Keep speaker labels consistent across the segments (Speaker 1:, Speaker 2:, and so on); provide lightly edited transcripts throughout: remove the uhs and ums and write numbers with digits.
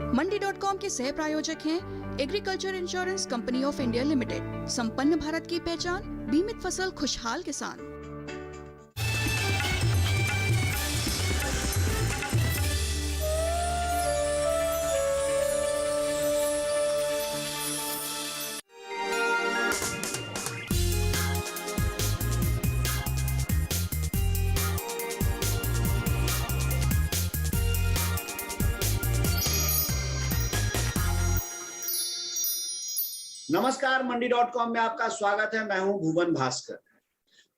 Speaker 1: मंडी.com के सह प्रायोजक हैं agriculture insurance company of India limited. संपन्न भारत की पहचान, बीमित फसल खुशहाल किसान।
Speaker 2: नमस्कार, मंडी.com में आपका स्वागत है। मैं हूं भुवन भास्कर।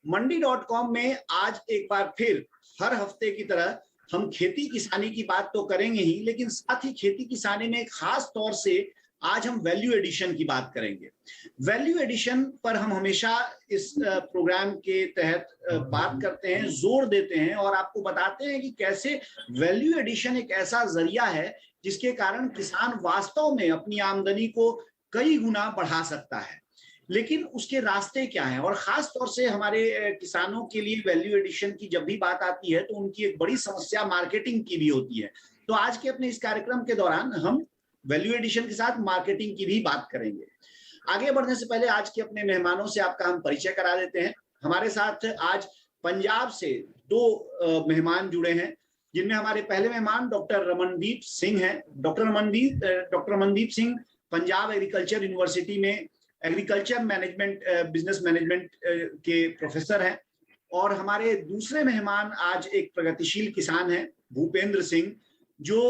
Speaker 2: मंडी.com में आज एक बार फिर हर हफ्ते की तरह हम खेती किसानी की बात तो करेंगे ही, लेकिन साथ ही खेती किसानी में खास तौर से आज हम वैल्यू एडिशन की बात करेंगे। वैल्यू एडिशन पर हम हमेशा इस प्रोग्राम के तहत बात करते हैं, जोर देते हैं और आपको बताते हैं कि कैसे वैल्यू एडिशन एक ऐसा जरिया है जिसके कारण किसान वास्तव में अपनी आमदनी को कई गुना बढ़ा सकता है। लेकिन उसके रास्ते क्या हैं? और खास तौर से हमारे किसानों के लिए वैल्यू एडिशन की जब भी बात आती है तो उनकी एक बड़ी समस्या मार्केटिंग की भी होती है। तो आज के अपने इस कार्यक्रम के दौरान हम वैल्यू एडिशन के साथ मार्केटिंग की भी बात करेंगे। आगे बढ़ने से पहले आज के अपने मेहमानों से आपका हम परिचय करा देते हैं। हमारे साथ आज पंजाब से दो मेहमान जुड़े हैं, जिनमें हमारे पहले मेहमान डॉक्टर रमनदीप सिंह हैं। Doctor Ramandeep Singh Punjab agriculture university में एग्रीकल्चर मैनेजमेंट, बिजनेस मैनेजमेंट के प्रोफेसर हैं। और हमारे दूसरे मेहमान आज एक प्रगतिशील किसान हैं, भूपेंद्र सिंह, जो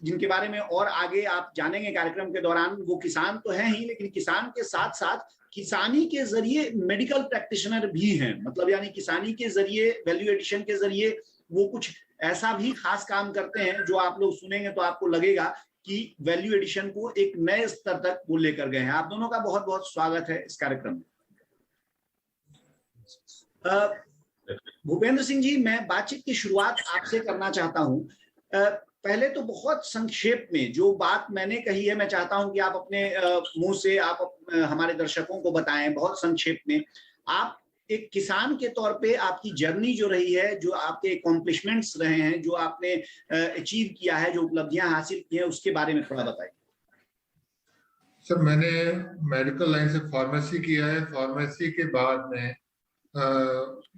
Speaker 2: जिनके बारे में और आगे आप जानेंगे कार्यक्रम के दौरान। वो किसान तो हैं ही, लेकिन किसान के साथ साथ किसानी के जरिए मेडिकल प्रैक्टिशनर भी हैं। मतलब यानी किसानी के जरिए, वैल्यू एडिशन के जरिए वो कुछ ऐसा भी खास काम करते हैं जो आप लोग सुनेंगे तो आपको लगेगा कि वैल्यू एडिशन को एक नए स्तर तक वो लेकर गए हैं। आप दोनों का बहुत बहुत स्वागत है इस कार्यक्रम में। भूपेंद्र सिंह जी, मैं बातचीत की शुरुआत आपसे करना चाहता हूं। पहले तो बहुत संक्षेप में जो बात मैंने कही है, मैं चाहता हूं कि आप अपने मुंह से आप हमारे दर्शकों को बताएं बहुत संक्षेप में। आप एक किसान के तौर पे आपकी जर्नी जो रही है, जो आपके अकॉम्प्लिशमेंट्स रहे हैं, जो आपने अचीव किया है, जो उपलब्धियां हासिल की हैं, उसके बारे में थोड़ा बताइए।
Speaker 3: सर, मैंने मेडिकल लाइन से फार्मेसी किया है। फार्मेसी के बाद में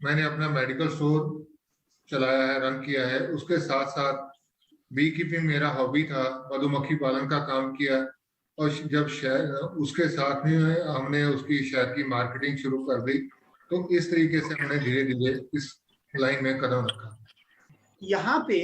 Speaker 3: मैंने अपना मेडिकल स्टोर चलाया है, रन किया है। उसके साथ साथ बी कीपिंग मेरा हॉबी था, मधुमक्खी पालन का काम किया। और जब उसके साथ में हमने उसकी शहद की मार्केटिंग शुरू कर दी, तो इस तरीके से हमने धीरे धीरे इस लाइन में कदम रखा।
Speaker 2: यहाँ पे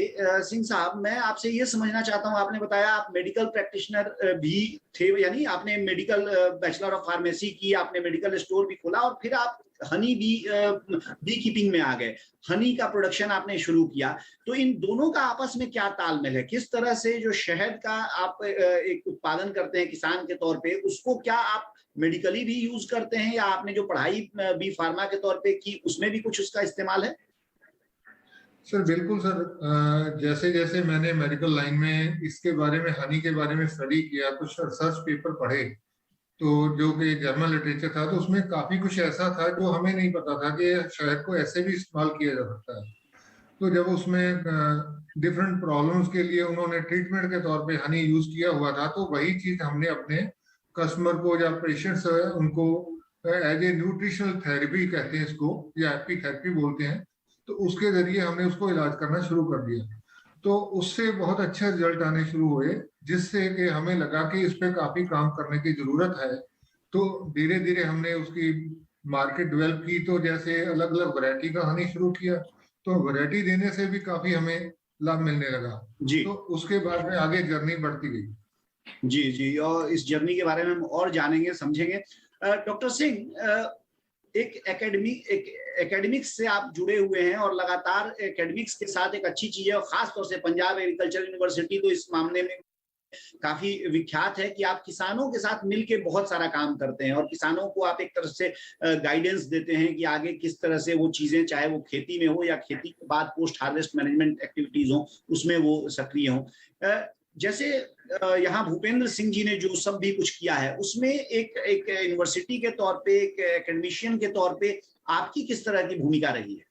Speaker 2: सिंह साहब, मैं आपसे ये समझना चाहता हूँ, आपने बताया आप मेडिकल प्रैक्टिशनर भी थे, यानी आपने मेडिकल बैचलर ऑफ फार्मेसी की, आपने मेडिकल स्टोर भी खोला और फिर आप हनी बी कीपिंग में आ गए, हनी का प्रोडक्शन आपने शुरू किया। तो इन दोनों का आपस में क्या तालमेल है? किस तरह से जो शहद का आप एक उत्पादन करते हैं किसान के तौर पे, उसको क्या आप मेडिकली भी यूज करते हैं, या आपने जो पढ़ाई बी फार्मा के तौर पे की उसमें भी कुछ उसका इस्तेमाल है?
Speaker 3: सर बिल्कुल सर, जैसे जैसे मैंने मेडिकल लाइन में इसके बारे में, हनी के बारे में स्टडी किया, कुछ रिसर्च पेपर पढ़े, तो जो कि जर्नल लिटरेचर था, तो उसमें काफी कुछ ऐसा था जो हमें नहीं पता था कि शहद को ऐसे भी इस्तेमाल किया जा सकता है। तो जब उसमें डिफरेंट प्रॉब्लम्स के लिए उन्होंने ट्रीटमेंट के तौर पे हनी यूज किया हुआ था, तो वही चीज हमने अपने कस्टमर को या पेशेंट्स है उनको एज ए न्यूट्रिशनल थेरेपी कहते हैं इसको, या एपीथेरेपी बोलते हैं, तो उसके जरिए हमने उसको इलाज करना शुरू कर दिया। तो उससे बहुत अच्छे रिजल्ट आने शुरू हुए, जिससे कि हमें लगा कि इस पे काफी काम करने की जरूरत है। तो धीरे धीरे हमने उसकी मार्केट डेवलप की। तो जैसे अलग अलग वैरायटी का हनी शुरू किया, तो वैरायटी देने से भी काफी हमें लाभ मिलने लगा जी। तो उसके बाद में आगे जर्नी बढ़ती गई।
Speaker 2: जी जी, और इस जर्नी के बारे में हम और जानेंगे, समझेंगे। डॉक्टर सिंह, एक एकेडमिक्स से आप जुड़े हुए हैं और लगातार एकेडमिक्स के साथ एक अच्छी चीज है, और खास तौर से पंजाब एग्रीकल्चर यूनिवर्सिटी तो इस मामले में काफी विख्यात है कि आप किसानों के साथ मिलके बहुत सारा काम करते हैं और किसानों को आप एक तरह से गाइडेंस देते हैं कि आगे किस तरह से वो चीजें, चाहे वो खेती में हो या खेती के बाद पोस्ट हार्वेस्ट मैनेजमेंट एक्टिविटीज हो, उसमें वो सक्रिय हो। जैसे यहाँ भूपेंद्र सिंह जी ने जो सब भी कुछ किया है, उसमें एक यूनिवर्सिटी के तौर पे, एक एकेडमिशियन के तौर पे आपकी किस तरह की भूमिका रही है?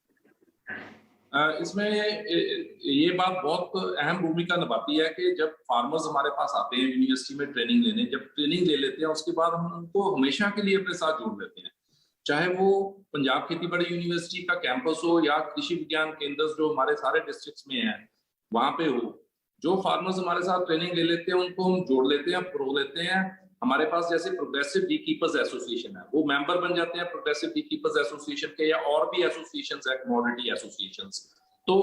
Speaker 4: इसमें ये बात बहुत अहम भूमिका निभाती है कि जब फार्मर्स हमारे पास आते हैं यूनिवर्सिटी में ट्रेनिंग लेने, जब ट्रेनिंग ले लेते हैं उसके बाद हम उनको हमेशा के लिए अपने साथ जोड़ लेते हैं, चाहे वो पंजाब खेतीबाड़ी यूनिवर्सिटी का कैंपस हो या कृषि विज्ञान केंद्र जो हमारे सारे डिस्ट्रिक्ट्स में है वहां पे हो। जो फार्मर्स हमारे साथ ट्रेनिंग ले लेते हैं उनको हम जोड़ लेते हैं, प्रो लेते हैं। हमारे पास जैसे प्रोग्रेसिव बी कीपर्स एसोसिएशन है, वो मेंबर बन जाते हैं प्रोग्रेसिव बी कीपर्स एसोसिएशन के, या और भी एसोसिएशंस है, कमोडिटी एसोसिएशंस। तो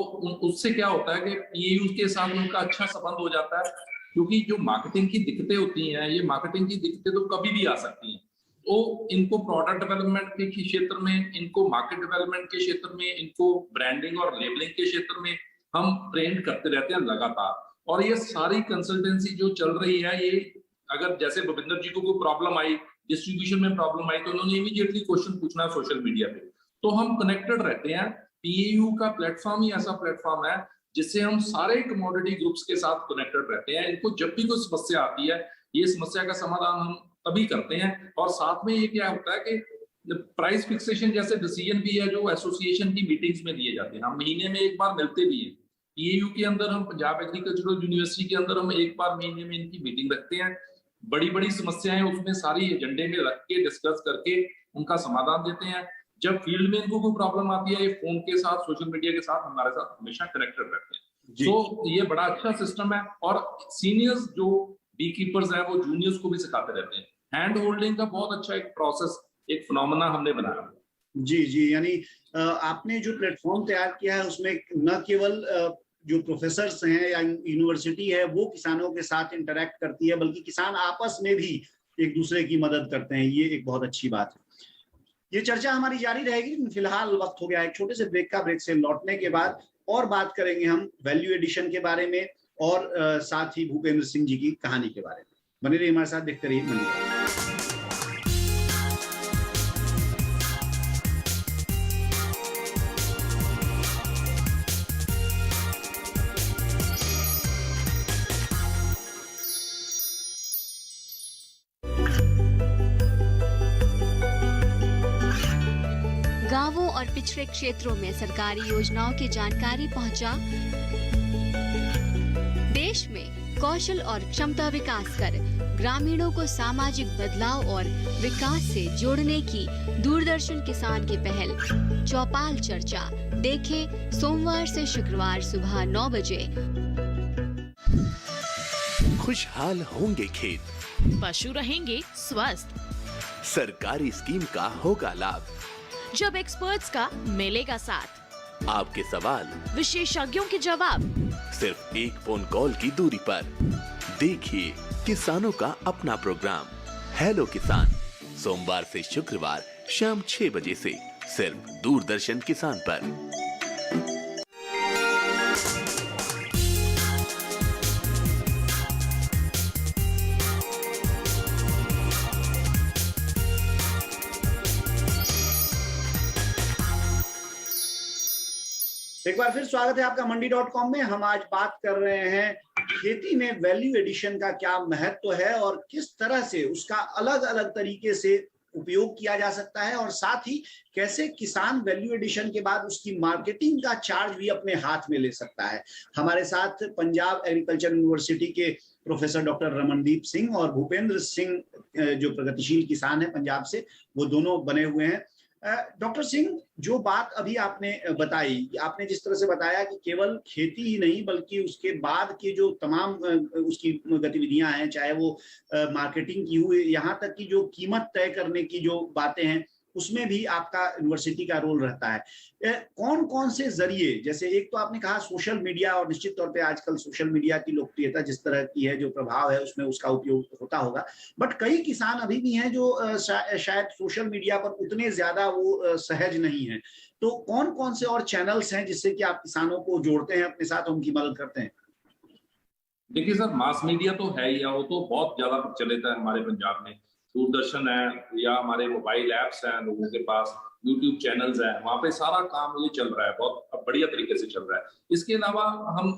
Speaker 4: उससे क्या होता है कि पीएयू के साथ उनका अच्छा संबंध हो जाता है, क्योंकि जो मार्केटिंग की दिक्कतें होती हैं, ये मार्केटिंग की दिक्कतें तो कभी भी आ सकती हैं। तो इनको प्रोडक्ट डेवलपमेंट के क्षेत्र में, इनको मार्केट डेवलपमेंट के क्षेत्र में, इनको ब्रांडिंग और लेबलिंग के क्षेत्र में हम ट्रेन करते रहते हैं लगातार। और ये सारी कंसल्टेंसी जो चल रही है, ये अगर जैसे भूपेंद्र जी को कोई प्रॉब्लम आई, डिस्ट्रीब्यूशन में प्रॉब्लम आई, तो उन्होंने इमीडिएटली क्वेश्चन पूछना है सोशल मीडिया पे। तो हम कनेक्टेड रहते हैं। पीएयू का प्लेटफॉर्म ही ऐसा प्लेटफॉर्म है जिससे हम सारे कमोडिटी ग्रुप्स के साथ कनेक्टेड रहते हैं। इनको जब भी कोई समस्या आती है, ये समस्या का समाधान हम तभी करते हैं। और साथ में ये क्या होता है कि प्राइस फिक्सेशन जैसे डिसीजन भी है जो एसोसिएशन की मीटिंग्स में लिए जाते हैं। हम महीने में एक बार मिलते भी हैं। पीएयू के अंदर हम पंजाब एग्रीकल्चरल यूनिवर्सिटी के अंदर हम एक बार महीने में इनकी मीटिंग रखते हैं। बड़ी बड़ी समस्याएं उसमें सारी एजेंडे में रख के डिस्कस करके उनका समाधान देते हैं। जब फील्ड में इनको कोई प्रॉब्लम आती है, ये फोन के साथ, सोशल मीडिया के साथ हमारे साथ हमेशा कनेक्टेड रहते हैं। तो ये बड़ा अच्छा सिस्टम है। और सीनियर्स जो बी कीपर्स है वो जूनियर्स को भी सिखाते रहते हैं। हैंड होल्डिंग का बहुत अच्छा एक प्रोसेस, एक फिनोमेना हमने बनाया।
Speaker 2: जी, यानी आपने जो प्लेटफॉर्म तैयार किया है उसमें न केवल जो प्रोफेसर्स हैं या यूनिवर्सिटी है वो किसानों के साथ इंटरेक्ट करती है, बल्कि किसान आपस में भी एक दूसरे की मदद करते हैं। ये एक बहुत अच्छी बात है। ये चर्चा हमारी जारी रहेगी, फिलहाल वक्त हो गया एक छोटे से ब्रेक का। ब्रेक से लौटने के बाद और बात करेंगे हम वैल्यू एडिशन के बारे में और साथ ही भूपेंद्र सिंह जी की कहानी के बारे में। बने रहिए हमारे साथ, देखते रहिए मंडी।
Speaker 5: गांवों और पिछड़े क्षेत्रों में सरकारी योजनाओं की जानकारी पहुंचा। देश में कौशल और क्षमता विकास कर ग्रामीणों को सामाजिक बदलाव और विकास से जोड़ने की दूरदर्शन किसान की पहल चौपाल चर्चा देखें सोमवार से शुक्रवार सुबह 9 बजे।
Speaker 6: खुशहाल होंगे खेत,
Speaker 7: पशु रहेंगे स्वस्थ,
Speaker 6: सरकारी स्कीम का होगा लाभ,
Speaker 7: जब एक्सपर्ट्स का मिलेगा साथ,
Speaker 6: आपके सवाल
Speaker 7: विशेषज्ञों के जवाब,
Speaker 6: सिर्फ एक फोन कॉल की दूरी पर। देखिए किसानों का अपना प्रोग्राम हेलो किसान, सोमवार से शुक्रवार शाम 6 बजे से सिर्फ दूरदर्शन किसान पर।
Speaker 2: एक बार फिर स्वागत है आपका मंडी.com में। हम आज बात कर रहे हैं खेती में वैल्यू एडिशन का क्या महत्व है और किस तरह से उसका अलग अलग तरीके से उपयोग किया जा सकता है, और साथ ही कैसे किसान वैल्यू एडिशन के बाद उसकी मार्केटिंग का चार्ज भी अपने हाथ में ले सकता है। हमारे साथ पंजाब एग्रीकल्चर यूनिवर्सिटी के प्रोफेसर डॉक्टर रमनदीप सिंह और भूपेंद्र सिंह जो प्रगतिशील किसान है पंजाब से, वो दोनों बने हुए हैं। डॉक्टर सिंह, जो बात अभी आपने बताई, आपने जिस तरह से बताया कि केवल खेती ही नहीं बल्कि उसके बाद की जो तमाम उसकी गतिविधियां हैं, चाहे वो मार्केटिंग की हुई, यहाँ तक कि जो कीमत तय करने की जो बातें हैं, उसमें भी आपका यूनिवर्सिटी का रोल रहता है। कौन कौन से जरिए, जैसे एक तो आपने कहा सोशल मीडिया, और निश्चित तौर पे आजकल सोशल मीडिया की लोकप्रियता जिस तरह की है, जो प्रभाव है उसमें उसका उपयोग होता होगा, बट कई किसान अभी भी हैं जो शायद सोशल मीडिया पर उतने ज्यादा वो सहज नहीं है। तो कौन कौन से और चैनल्स हैं जिससे कि आप किसानों को जोड़ते हैं अपने साथ, उनकी मदद करते हैं?
Speaker 4: देखिए सर, मास मीडिया तो है ही, वो तो बहुत ज्यादा प्रचलित है हमारे पंजाब में। दूरदर्शन है या हमारे मोबाइल ऐप्स हैं लोगों के पास, यूट्यूब चैनल्स हैं, वहाँ पे सारा काम ये चल रहा है, बहुत बढ़िया तरीके से चल रहा है। इसके अलावा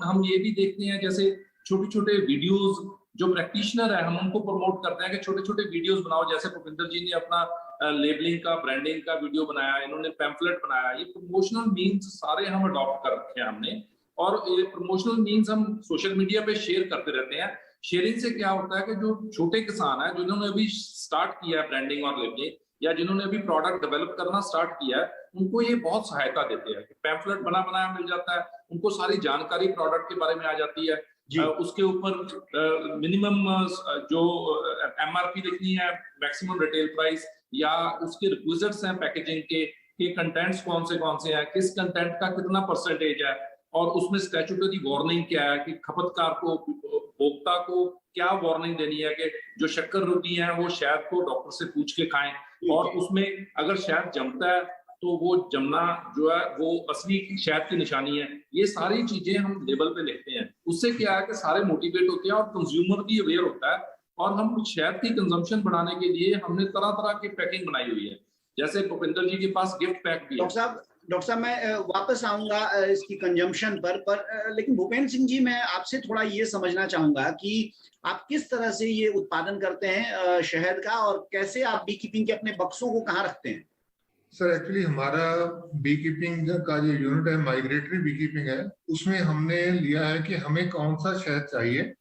Speaker 4: हम ये भी देखते हैं, जैसे छोटे छोटे वीडियोस जो प्रैक्टिशनर है, हम उनको प्रमोट करते हैं कि छोटे छोटे वीडियोस बनाओ। जैसे भूपेंद्र जी ने अपना लेबलिंग का, ब्रांडिंग का वीडियो बनाया, इन्होंने पैम्फलेट बनाया। ये प्रमोशनल मीन्स सारे हम अडॉप्ट कर रखे हैं हमने, और ये प्रमोशनल मीन्स हम सोशल मीडिया पे शेयर करते रहते हैं। शेयरिंग से क्या होता है कि जो छोटे किसान हैं, जिन्होंने अभी स्टार्ट किया है ब्रांडिंग और लेबलिंग, या जिन्होंने अभी प्रोडक्ट डेवलप करना स्टार्ट किया है, उनको ये बहुत सहायता देते हैं। पैम्फलेट बना बनाया मिल जाता है, उनको सारी जानकारी प्रोडक्ट के बारे में आ जाती है। उसके ऊपर मिनिमम जो MRP लिखनी है, मैक्सिमम रिटेल प्राइस, या उसके रिक्विजिट्स हैं पैकेजिंग के कंटेंट्स कौन से हैं, किस कंटेंट का कितना परसेंटेज है, और उसमें स्टैट्यूटरी वार्निंग क्या है कि खपतकार को, उपभोक्ता को क्या वार्निंग देनी है कि जो शक्कर रोटी है वो शहद को डॉक्टर से पूछ के खाएं, और उसमें अगर शहद जमता है तो वो जमना जो है वो असली शहद की निशानी है। ये सारी चीजें हम लेबल पे लिखते हैं। उससे क्या है कि सारे मोटिवेट होते हैं और कंज्यूमर भी अवेयर होता है। और हम शहद की कंजम्पशन बढ़ाने के लिए हमने तरह तरह की पैकिंग बनाई हुई है। जैसे भूपेंद्र जी के पास गिफ्ट पैक भी है।
Speaker 2: डॉक्टर साहब मैं वापस आऊंगा इसकी कंजम्पशन पर लेकिन भूपेंद्र सिंह जी, मैं आपसे थोड़ा ये समझना चाहूंगा कि आप किस तरह से ये उत्पादन करते हैं शहद का, और कैसे आप बी कीपिंग के अपने बक्सों को कहाँ रखते हैं?
Speaker 3: सर एक्चुअली हमारा बी कीपिंग का जो यूनिट है, माइग्रेटरी बी कीपिंग है, उसमें हमने लिया है कि हमें कौन सा शहद चाहिए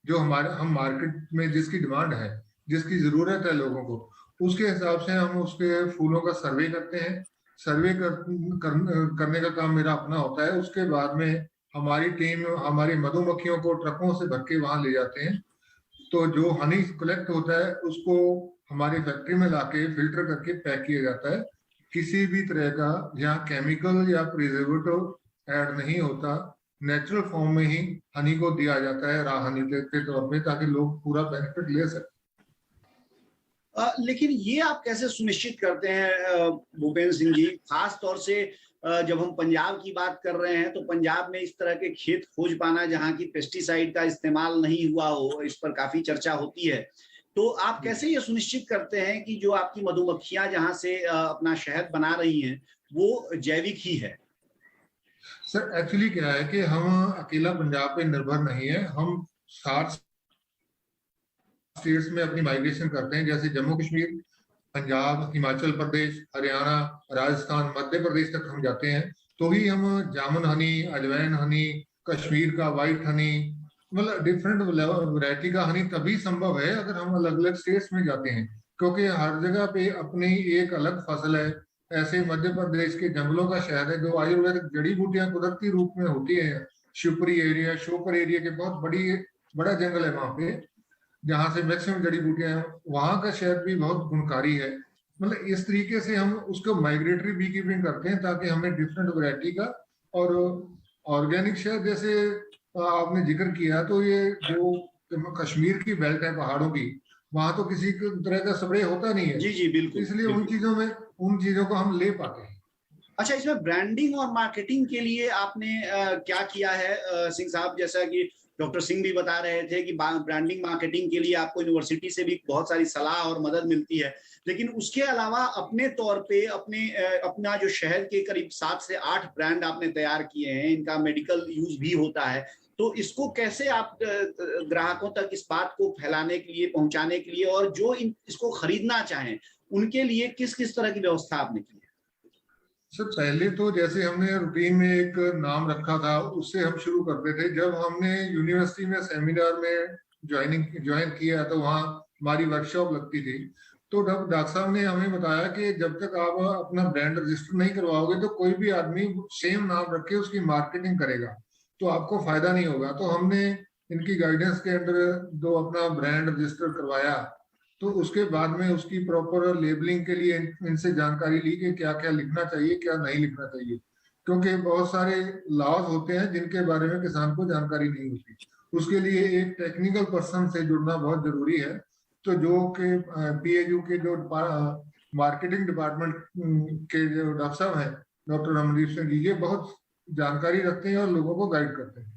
Speaker 3: जो हम मार्केट में जिसकी डिमांड है, जिसकी जरूरत है लोगों को, उसके हिसाब से हम उसके फूलों का सर्वे करते हैं। सर्वे करने का काम मेरा अपना होता है। उसके बाद में हमारी टीम हमारी मधुमक्खियों को ट्रकों से भर के वहां ले जाते हैं। तो जो हनी कलेक्ट होता है उसको हमारी फैक्ट्री में लाके फिल्टर करके पैक किया जाता है। किसी भी तरह का यहाँ केमिकल या प्रिजर्वेटिव ऐड नहीं होता, नेचुरल फॉर्म में ही हनी को दिया जाता है, रा हनी के तौर पे, ताकि लोग पूरा बेनिफिट ले सकें।
Speaker 2: लेकिन ये आप कैसे सुनिश्चित करते हैं भूपेंद्र सिंह जी, खास तौर से जब हम पंजाब की बात कर रहे हैं, तो पंजाब में इस तरह के खेत खोज पाना जहाँ की पेस्टिसाइड का इस्तेमाल नहीं हुआ हो, इस पर काफी चर्चा होती है। तो आप कैसे ये सुनिश्चित करते हैं कि जो आपकी मधुमक्खियां जहाँ से अपना शहद बना रही हैं वो जैविक ही है?
Speaker 3: सर एक्चुअली क्या है कि हम अकेला पंजाब पे निर्भर नहीं है। हम 60 स्टेट्स में अपनी माइग्रेशन करते हैं, जैसे जम्मू कश्मीर, पंजाब, हिमाचल प्रदेश, हरियाणा, राजस्थान, मध्य प्रदेश तक हम जाते हैं। तो ही हम जामुन हनी, अजवैन हनी, कश्मीर का वाइट हनी, मतलब डिफरेंट वैरायटी का हनी तभी संभव है अगर हम अलग अलग स्टेट्स में जाते हैं, क्योंकि हर जगह पे अपनी एक अलग फसल है। ऐसे मध्य प्रदेश के जंगलों का शहद है जो आयुर्वेदिक जड़ी बूटियां कुदरती रूप में होती है। शिवपुरी एरिया, श्योपुर एरिया के बहुत बड़ा जंगल है वहां पे, जहाँ से मैक्सिमम जड़ी बूटियां हैं। वहां का शहद भी बहुत गुणकारी है। मतलब इस तरीके से हम उसको माइग्रेटरी बी कीपिंग करते हैं ताकि हमें डिफरेंट वैरायटी का, और ऑर्गेनिक शहद जैसे आपने जिक्र किया, तो ये जो कश्मीर की बेल्ट है पहाड़ों की, वहां तो किसी तरह का स्प्रे होता नहीं है।
Speaker 2: जी जी बिल्कुल।
Speaker 3: इसलिए उन चीजों को हम ले पाते हैं।
Speaker 2: अच्छा, इसमें ब्रांडिंग और मार्केटिंग के लिए आपने क्या किया है सिंह साहब? जैसा कि डॉक्टर सिंह भी बता रहे थे कि ब्रांडिंग मार्केटिंग के लिए आपको यूनिवर्सिटी से भी बहुत सारी सलाह और मदद मिलती है, लेकिन उसके अलावा अपने तौर पे अपना जो शहद के करीब 7 से 8 ब्रांड आपने तैयार किए हैं, इनका मेडिकल यूज भी होता है। तो इसको कैसे आप ग्राहकों तक इस बात को फैलाने के लिए, पहुंचाने के लिए, और जो इसको खरीदना चाहें उनके लिए किस किस तरह की व्यवस्था आपने की है?
Speaker 3: सर पहले तो जैसे हमने रूटीन में एक नाम रखा था, उससे हम शुरू करते थे। जब हमने यूनिवर्सिटी में सेमिनार में ज्वाइन किया तो वहाँ हमारी वर्कशॉप लगती थी। तो जब डॉक्टर साहब ने हमें बताया कि जब तक आप अपना ब्रांड रजिस्टर नहीं करवाओगे तो कोई भी आदमी सेम नाम रख के उसकी मार्केटिंग करेगा तो आपको फायदा नहीं होगा। तो हमने इनकी गाइडेंस के अंदर जो अपना ब्रांड रजिस्टर करवाया, तो उसके बाद में उसकी प्रॉपर लेबलिंग के लिए इनसे जानकारी ली कि क्या क्या लिखना चाहिए, क्या नहीं लिखना चाहिए, क्योंकि बहुत सारे लॉज होते हैं जिनके बारे में किसान को जानकारी नहीं होती। उसके लिए एक टेक्निकल पर्सन से जुड़ना बहुत जरूरी है। तो जो कि PAU के जो मार्केटिंग डिपार्टमेंट के जो डॉक्टर साहब हैं, डॉक्टर रमनदीप सिंह जी, ये बहुत जानकारी रखते हैं और लोगों को गाइड करते हैं।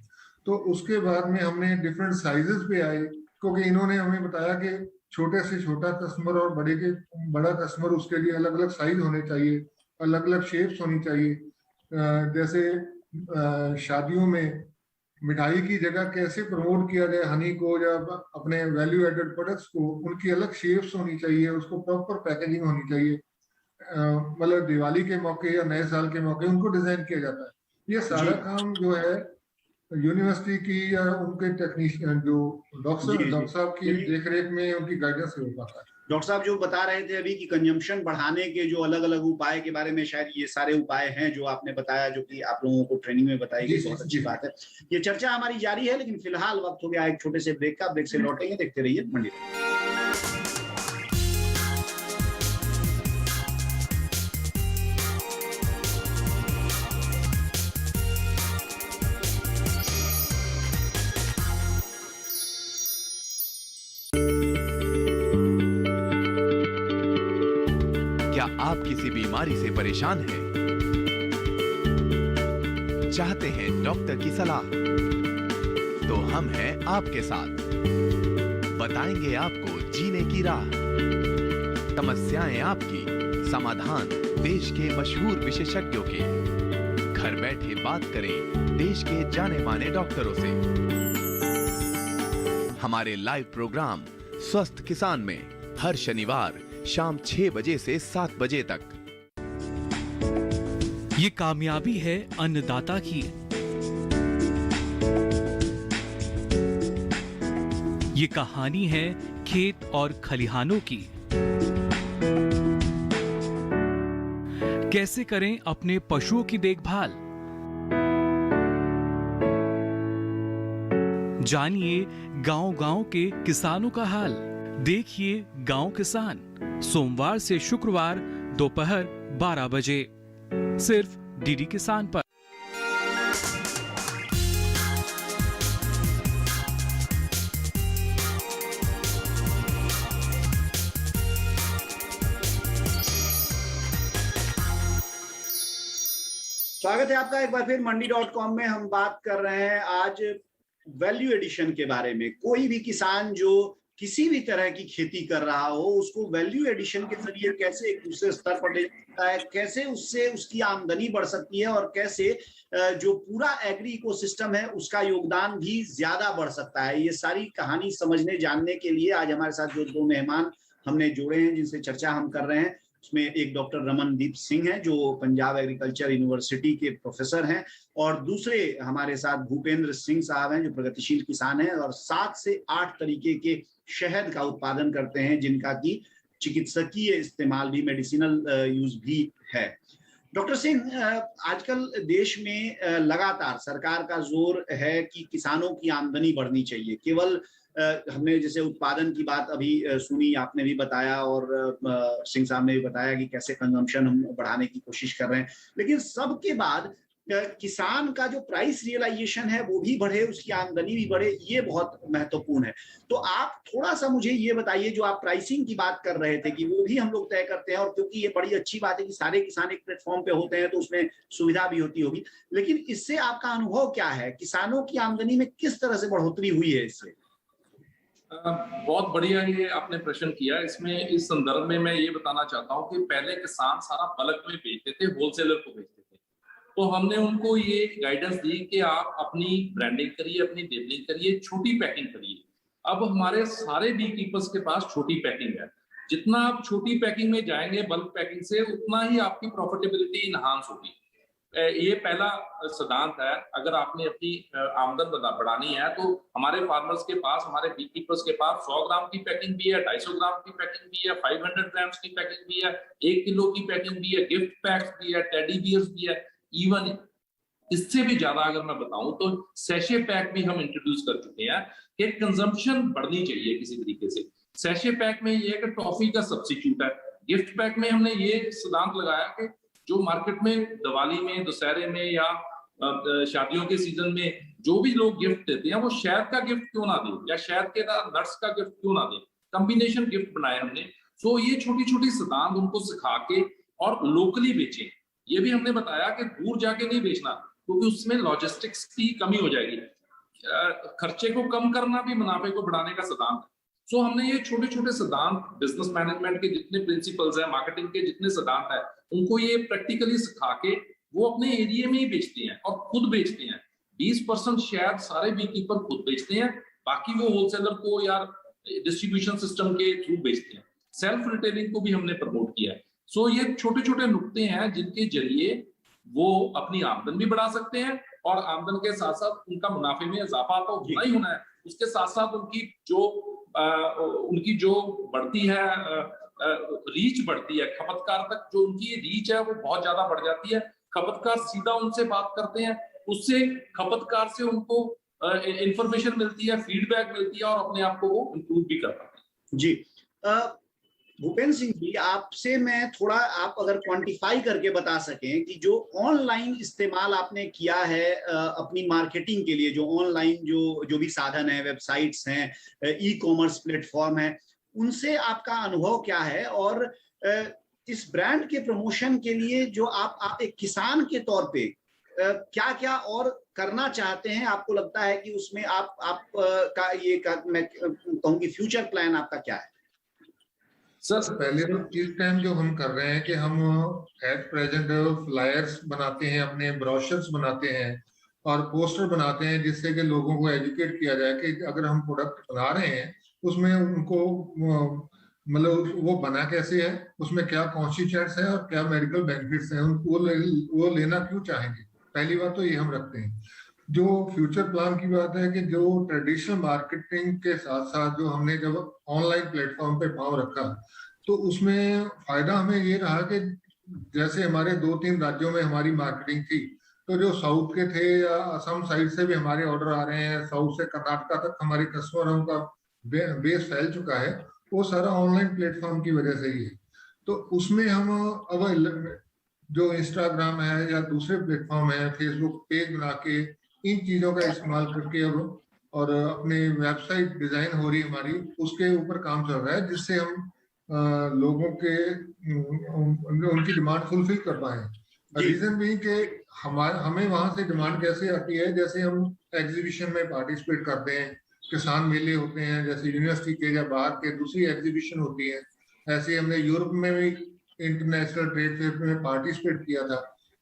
Speaker 3: तो उसके बाद में हमने डिफरेंट साइजेस पे आए, क्योंकि इन्होंने हमें बताया कि छोटे से छोटा कस्टमर और बड़ा कस्टमर, उसके लिए अलग अलग साइज होने चाहिए, अलग अलग शेप्स होनी चाहिए। जैसे शादियों में मिठाई की जगह कैसे प्रमोट किया जाए हनी को या अपने वैल्यू एडेड प्रोडक्ट्स को, उनकी अलग शेप्स होनी चाहिए, उसको प्रॉपर पैकेजिंग होनी चाहिए। मतलब दिवाली के मौके या नए साल के मौके उनको डिजाइन किया जाता है। ये सारा काम जो है यूनिवर्सिटी की या उनके टेक्नीशियन जो डॉक्टर साहब की देखरेख में, उनकी गाइडेंस से हो पाता है।
Speaker 2: डॉक्टर साहब जो बता रहे थे अभी कि कंजम्पशन बढ़ाने के जो अलग अलग उपाय के बारे में, शायद ये सारे उपाय हैं जो आपने बताया, जो कि आप लोगों को ट्रेनिंग में बताई गई, बहुत अच्छी बात है। ये चर्चा हमारी जारी है, लेकिन फिलहाल वक्त हो गया एक छोटे से ब्रेक का। ब्रेक से लौटेंगे, देखते रहिए मंडी।
Speaker 6: क्या आप किसी बीमारी से परेशान हैं? चाहते हैं डॉक्टर की सलाह? तो हम हैं आपके साथ, बताएंगे आपको जीने की राह। समस्याएं आपकी, समाधान देश के मशहूर विशेषज्ञों के। घर बैठे बात करें देश के जाने माने डॉक्टरों से। हमारे लाइव प्रोग्राम स्वस्थ किसान में हर शनिवार शाम 6 बजे से 7 बजे तक।
Speaker 8: ये कामयाबी है अन्नदाता की। ये कहानी है खेत और खलिहानों की। कैसे करें अपने पशुओं की देखभाल, जानिए गांव-गांव के किसानों का हाल। देखिए गांव किसान, सोमवार से शुक्रवार दोपहर 12 बजे सिर्फ डीडी किसान पर।
Speaker 2: स्वागत है आपका एक बार फिर मंडी.com में। हम बात कर रहे हैं आज वैल्यू एडिशन के बारे में। कोई भी किसान जो किसी भी तरह की खेती कर रहा हो, उसको वैल्यू एडिशन के जरिए कैसे एक दूसरे स्तर पर ले जाता है, कैसे उससे उसकी आमदनी बढ़ सकती है, और कैसे जो पूरा एग्री इकोसिस्टम है उसका योगदान भी ज्यादा बढ़ सकता है। ये सारी कहानी समझने जानने के लिए आज हमारे साथ जो 2 मेहमान हमने जोड़े हैं, जिनसे चर्चा हम कर रहे हैं, उसमें एक डॉक्टर रमनदीप सिंह हैं जो पंजाब एग्रीकल्चर यूनिवर्सिटी के प्रोफेसर हैं, और दूसरे हमारे साथ भूपेंद्र सिंह साहब हैं जो प्रगतिशील किसान हैं और 7 से 8 तरीके के शहद का उत्पादन करते हैं, जिनका की चिकित्सकीय इस्तेमाल भी, मेडिसिनल यूज भी है। डॉक्टर सिंह, आजकल देश में लगातार सरकार का जोर है कि किसानों की आमदनी बढ़नी चाहिए। केवल हमने जैसे उत्पादन की बात अभी सुनी, आपने भी बताया और सिंह साहब ने भी बताया कि कैसे कंजम्पशन हम बढ़ाने की कोशिश कर रहे हैं, लेकिन सबके बाद किसान का जो प्राइस रियलाइजेशन है वो भी बढ़े, उसकी आमदनी भी बढ़े, ये बहुत महत्वपूर्ण है। तो आप थोड़ा सा मुझे ये बताइए, जो आप प्राइसिंग की बात कर रहे थे कि वो भी हम लोग तय करते हैं, और क्योंकि ये बड़ी अच्छी बात है कि सारे किसान एक प्लेटफॉर्म पे होते हैं तो उसमें सुविधा भी होती होगी, लेकिन इससे आपका अनुभव क्या है? किसानों की आमदनी में किस तरह से बढ़ोतरी हुई है इससे?
Speaker 4: बहुत बढ़िया ये आपने प्रश्न किया। इसमें इस संदर्भ में मैं ये बताना चाहता हूँ कि पहले किसान सारा बल्क में बेचते थे, होलसेलर को बेचते थे। तो हमने उनको ये गाइडेंस दी कि आप अपनी ब्रांडिंग करिए, अपनी लेबलिंग करिए, छोटी पैकिंग करिए। अब हमारे सारे बी कीपर्स के पास छोटी पैकिंग है। जितना आप छोटी पैकिंग में जाएंगे बल्क पैकिंग से, उतना ही आपकी प्रॉफिटेबिलिटी इनहांस होगी। ये पहला सिद्धांत है। अगर आपने अपनी आमदन बढ़ानी है तो हमारे फार्मर्स के पास, हमारे बी कीपर्स के पास 100 ग्राम की पैकिंग भी है, 250 ग्राम की पैकिंग भी है, 500 ग्राम्स की पैकिंग भी है, 1 किलो की पैकिंग भी है, गिफ्ट पैक्स भी है, टेडी बियर्स भी है। इवन इससे भी ज्यादा अगर मैं बताऊं तो सैशे पैक भी हम इंट्रोड्यूस कर चुके हैं कि कंजम्पशन बढ़नी चाहिए किसी तरीके से। सैशे पैक में ये है कि टॉफी का सब्स्टिट्यूट है। गिफ्ट पैक में हमने ये सिद्धांत लगाया कि जो मार्केट में दिवाली में, दशहरे में या शादियों के सीजन में जो भी लोग गिफ्ट देते हैं, वो शहद का गिफ्ट क्यों ना दें, या शहद के साथ नट्स का गिफ्ट क्यों ना दें। कॉम्बिनेशन गिफ्ट बनाए हमने। सो ये छोटी छोटी सिद्धांत उनको सिखा के और लोकली बेचें। ये भी हमने बताया कि दूर जाके नहीं बेचना, क्योंकि उसमें लॉजिस्टिक्स की कमी हो जाएगी। खर्चे को कम करना भी मुनाफे को बढ़ाने का सिद्धांत है। सो हमने ये छोटे छोटे सिद्धांत, बिजनेस मैनेजमेंट के जितने प्रिंसिपल्स हैं, मार्केटिंग के जितने सिद्धांत हैं, उनको ये प्रैक्टिकली सिखा के वो अपने एरिया में ही बेचते हैं और खुद बेचते हैं। 20% शायद सारे बी कीपर खुद बेचते हैं, बाकी वो होलसेलर को या डिस्ट्रीब्यूशन सिस्टम के थ्रू बेचते हैं। सेल्फ रिटेलिंग को भी हमने प्रमोट किया है। सो ये छोटे छोटे नुक्ते हैं जिनके जरिए वो अपनी आमदन भी बढ़ा सकते हैं और आमदन के साथ साथ उनका मुनाफे में इजाफा तो होना ही होना है, उसके साथ साथ उनकी जो बढ़ती है रीच बढ़ती है, खपतकार तक जो उनकी रीच है वो बहुत ज्यादा बढ़ जाती है। खपतकार सीधा उनसे बात करते हैं, उससे खपतकार से उनको इंफॉर्मेशन मिलती है, फीडबैक मिलती है और अपने आप को वो इम्प्रूव भी कर पाते हैं।
Speaker 2: जी भूपेंद्र सिंह जी, आपसे मैं थोड़ा, आप अगर क्वांटिफाई करके बता सकें कि जो ऑनलाइन इस्तेमाल आपने किया है अपनी मार्केटिंग के लिए, जो ऑनलाइन जो भी साधन है, वेबसाइट्स हैं, ई कॉमर्स प्लेटफॉर्म है, उनसे आपका अनुभव क्या है? और इस ब्रांड के प्रमोशन के लिए जो आप एक किसान के तौर पे क्या क्या और करना चाहते हैं, आपको लगता है कि उसमें आप का ये मैं कहूँगी फ्यूचर प्लान आपका क्या है?
Speaker 3: सर पहले तो इस टाइम जो हम कर रहे हैं कि हम एट प्रेजेंट फ्लायर्स बनाते हैं, अपने ब्रोशर्स बनाते हैं और पोस्टर बनाते हैं, जिससे कि लोगों को एजुकेट किया जाए कि अगर हम प्रोडक्ट बना रहे हैं उसमें उनको मतलब वो बना कैसे है, उसमें क्या कॉन्स्टिट्यूएंट्स है और क्या मेडिकल बेनिफिट्स हैं, वो लेना क्यों चाहेंगे। पहली बात तो ये हम रखते हैं। जो फ्यूचर प्लान की बात है कि जो ट्रेडिशनल मार्केटिंग के साथ साथ जो हमने जब ऑनलाइन प्लेटफॉर्म पे पांव रखा तो उसमें फायदा हमें ये रहा कि जैसे हमारे 2-3 राज्यों में हमारी मार्केटिंग थी, तो जो साउथ के थे या असम साइड से भी हमारे ऑर्डर आ रहे हैं, साउथ से कर्नाटका तक हमारे कस्टमरों का बेस फैल चुका है, वो सारा ऑनलाइन प्लेटफॉर्म की वजह से ही है। तो उसमें हम अब जो इंस्टाग्राम है या दूसरे प्लेटफॉर्म है, फेसबुक पेज बना के इन चीजों का इस्तेमाल करके अब और अपनी वेबसाइट डिजाइन हो रही हमारी, उसके ऊपर काम चल रहा है, जिससे हम लोगों के उनकी डिमांड फुलफिल कर पाए। रीजन भी कि हमें वहां से डिमांड कैसे आती है, जैसे हम एग्जीबिशन में पार्टिसिपेट करते हैं, किसान मेले होते हैं जैसे यूनिवर्सिटी के या बाहर के दूसरी एग्जीबिशन होती है, ऐसे हमने यूरोप में भी इंटरनेशनल ट्रेड फेयर में पार्टिसिपेट किया था,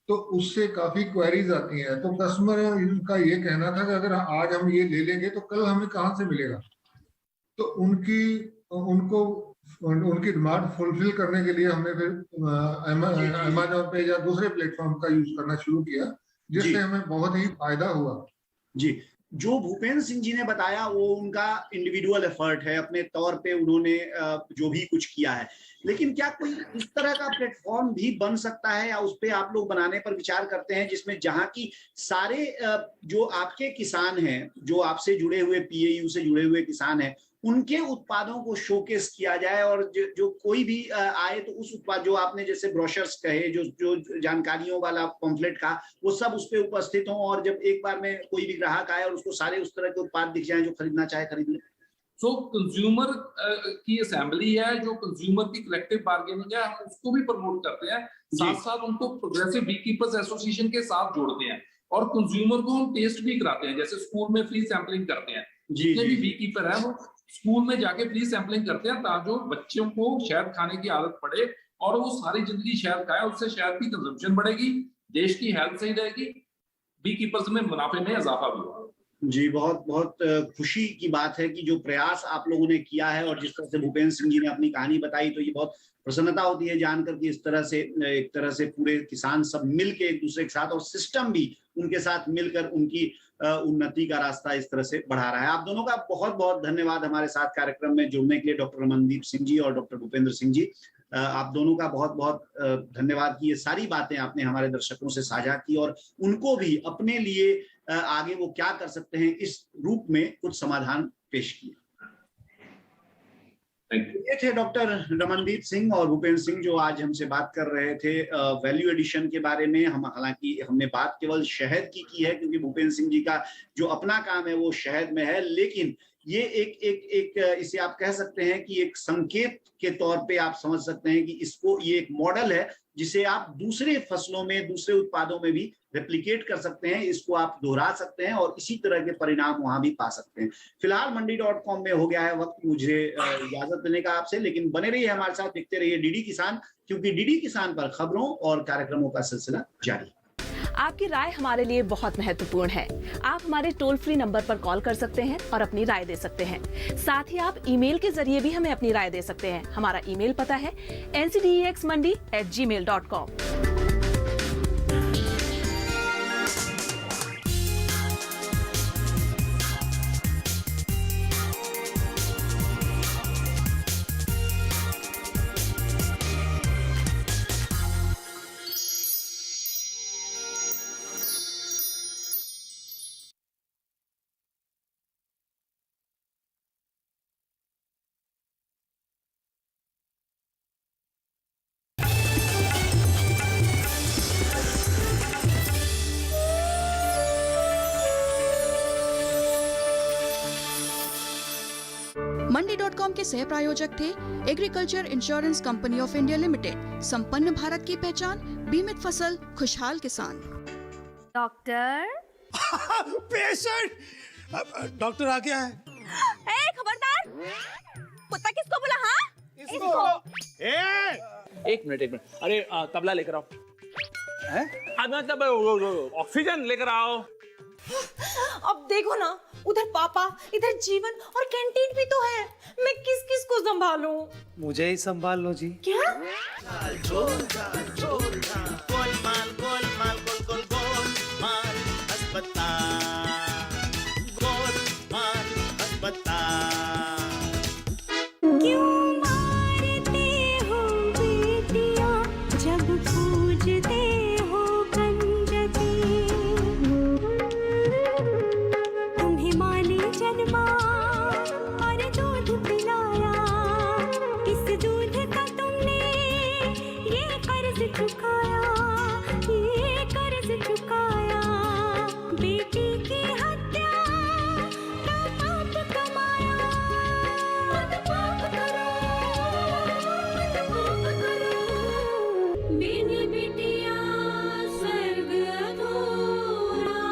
Speaker 3: तो उससे काफी क्वेरीज आती हैं। तो कस्टमर का ये कहना था कि अगर आज हम ये ले लेंगे तो कल हमें कहाँ से मिलेगा। तो उनकी डिमांड फुलफिल करने के लिए हमने फिर अमेज़न पे या दूसरे प्लेटफॉर्म का यूज करना शुरू किया, जिससे हमें बहुत ही फायदा हुआ।
Speaker 2: जी, जो भूपेंद्र सिंह जी ने बताया वो उनका इंडिविजुअल एफर्ट है, अपने तौर पे उन्होंने जो भी कुछ किया है, लेकिन क्या कोई इस तरह का प्लेटफॉर्म भी बन सकता है या उस पे आप लोग बनाने पर विचार करते हैं, जिसमें जहां की सारे जो आपके किसान हैं, जो आपसे जुड़े हुए पीएयू से जुड़े हुए किसान हैं, उनके उत्पादों को शोकेस किया जाए और जो कोई भी आए तो उस उत्पाद, जो आपने जैसे ब्रोशर्स कहे, जो जानकारियों वाला पम्फलेट का, वो सब उस पे उपस्थित हो और जब एक बार में कोई भी ग्राहक आए और उसको सारे उस तरह के उत्पाद दिख जाएं जो खरीदना चाहे खरीद ले।
Speaker 4: सो कंज्यूमर की असेंबली है, जो कंज्यूमर की कलेक्टिव बार्गेनिंग है, हम उसको भी प्रमोट करते हैं, साथ साथ उनको प्रोग्रेसिव बी कीपर्स एसोसिएशन के साथ जोड़ते हैं और कंज्यूमर को हम टेस्ट भी कराते हैं, जैसे स्कूल में फ्री सैंपलिंग करते हैं, जितने भी बी कीपर है वो स्कूल में जाके फ्री सैंपलिंग करते हैं ताकि बच्चों को शहद खाने की आदत पड़े और वो सारी जिंदगी शहद खाए, उससे शहद की कंजम्पशन बढ़ेगी, देश की हेल्थ सही रहेगी, बी कीपर्स में मुनाफे में इजाफा भी होगा।
Speaker 2: जी, बहुत बहुत खुशी की बात है कि जो प्रयास आप लोगों ने किया है और जिस तरह से भूपेंद्र सिंह जी ने अपनी कहानी बताई, तो ये बहुत प्रसन्नता होती है जानकर कि इस तरह से एक तरह से पूरे किसान सब मिलके एक दूसरे के साथ और सिस्टम भी उनके साथ मिलकर उनकी उन्नति का रास्ता इस तरह से बढ़ा रहा है। आप दोनों का बहुत बहुत धन्यवाद हमारे साथ कार्यक्रम में जुड़ने के लिए, डॉक्टर रमनदीप सिंह जी और डॉक्टर भूपेंद्र सिंह जी। आप दोनों का बहुत बहुत धन्यवाद कि ये सारी बातें आपने हमारे दर्शकों से साझा की और उनको भी अपने लिए आगे वो क्या कर सकते हैं इस रूप में कुछ समाधान पेश किए। ये थे डॉक्टर रमनदीप सिंह और भूपेंद्र सिंह जो आज हमसे बात कर रहे थे वैल्यू एडिशन के बारे में। हालांकि हमने बात केवल शहद की है क्योंकि भूपेंद्र सिंह जी का जो अपना काम है वो शहद में है, लेकिन ये एक इसे आप कह सकते हैं कि एक संकेत के तौर पे आप समझ सकते हैं कि इसको ये एक मॉडल है जिसे आप दूसरे फसलों में, दूसरे उत्पादों में भी रेप्लिकेट कर सकते हैं, इसको आप दोहरा सकते हैं और इसी तरह के परिणाम वहां भी पा सकते हैं। फिलहाल मंडी.com में हो गया है वक्त मुझे इजाजत देने का आपसे, लेकिन बने रहिए हमारे साथ, देखते रहिए डीडी किसान, क्योंकि डीडी किसान पर खबरों और कार्यक्रमों का सिलसिला जारी है।
Speaker 9: आपकी राय हमारे लिए बहुत महत्वपूर्ण है। आप हमारे टोल फ्री नंबर पर कॉल कर सकते हैं और अपनी राय दे सकते हैं। साथ ही आप ईमेल के जरिए भी हमें अपनी राय दे सकते हैं। हमारा ईमेल पता है ncdexmandi@gmail.com।
Speaker 1: मंडी.com के सह प्रायोजक थे agriculture insurance company of India limited. संपन्न भारत की पहचान, बीमित फसल, खुशहाल किसान।
Speaker 7: डॉक्टर
Speaker 10: पेशेंट डॉक्टर आ गया है।
Speaker 7: खबरदार, कुत्ता किसको बोला? हाँ
Speaker 10: इसको।
Speaker 11: एक मिनट अरे तबला लेकर आओ। मतलब ऑक्सीजन लेकर आओ।
Speaker 7: अब देखो ना, उधर पापा, इधर जीवन और कैंटीन भी तो है। मैं किस किस को संभालूं?
Speaker 10: मुझे ही संभाल लो जी।
Speaker 7: क्या? क्यों मारते हो बेटियां जब पूजते हो कंजती? तुम्हें माँ ने जन्मा और दूध पिलाया, इस दूध का तुमने ये कर्ज चुकाया, ये कर्ज चुकाया। बेटी की हत्या का पाप कमाया, मत पाप करो, मत पाप करो। बिन बिटिया स्वर्ग अधूरा।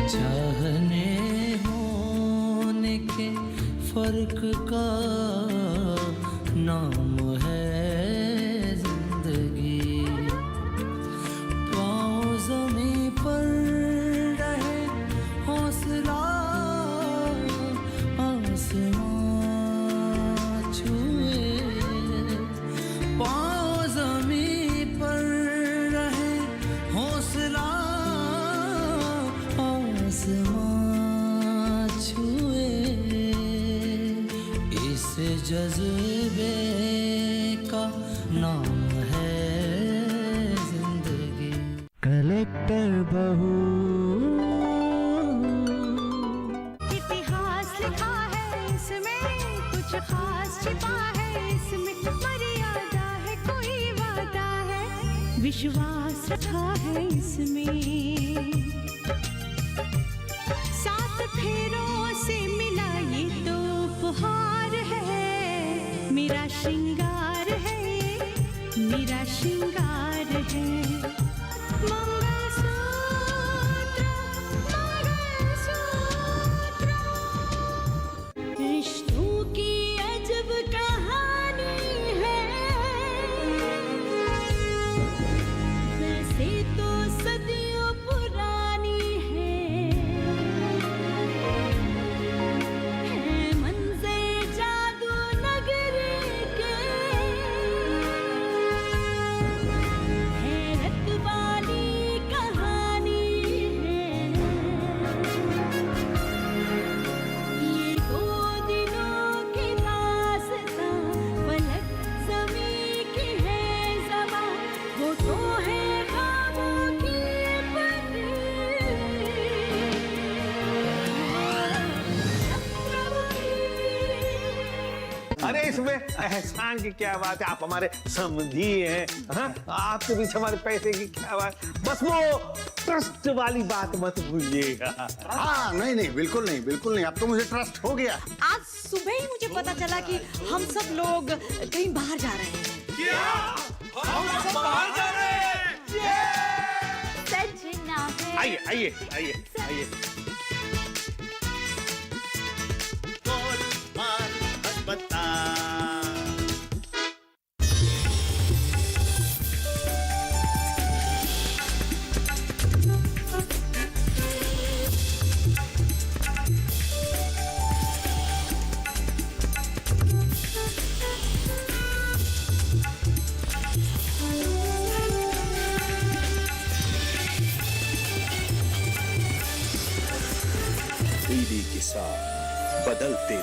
Speaker 12: चाहने होने के फर्क का नाम है जिंदगी। पाँव ज़मीं पर रहे, हौसला आसमां छुए। पाँव ज़मीं पर रहे, हौसला आसमां छुए। इस जज्बे का नाम है जिंदगी। कलेक्टर बहू
Speaker 7: इतिहास लिखा है इसमें, कुछ खास छिपा है इसमें। मर्यादा है, कोई वादा है, विश्वास रखा है इसमें। सात फेरों से मिला ये तो उपहार है, मेरा श्रृंगार है, मेरा श्रृंगार है। मंगलसूत्र, मंगलसूत्र। रिश्तों की अजब कहानी है, वैसे तो सदियों पुरानी है। मंज़र जादू नगर के, हैरत वाली कहानी है। ये दो दिनों की दास्तां, फलक ज़मीं की है ज़बां, होठों है ख्वाबों की बनी।
Speaker 10: अरे इसमें एहसान की क्या बात है, आप हमारे समधी हैं। हाँ? आपके बीच हमारे पैसे की क्या बात। बस वो ट्रस्ट वाली बात मत भूलिएगा।
Speaker 13: हाँ नहीं, बिल्कुल नहीं। अब तो मुझे ट्रस्ट हो गया।
Speaker 7: आज सुबह ही मुझे पता चला कि हम सब लोग कहीं बाहर जा रहे हैं।
Speaker 11: हम सब बाहर जा रहे हैं।
Speaker 7: सजना है।
Speaker 10: आइए आइए आइए आइए।
Speaker 14: के साथ बदलते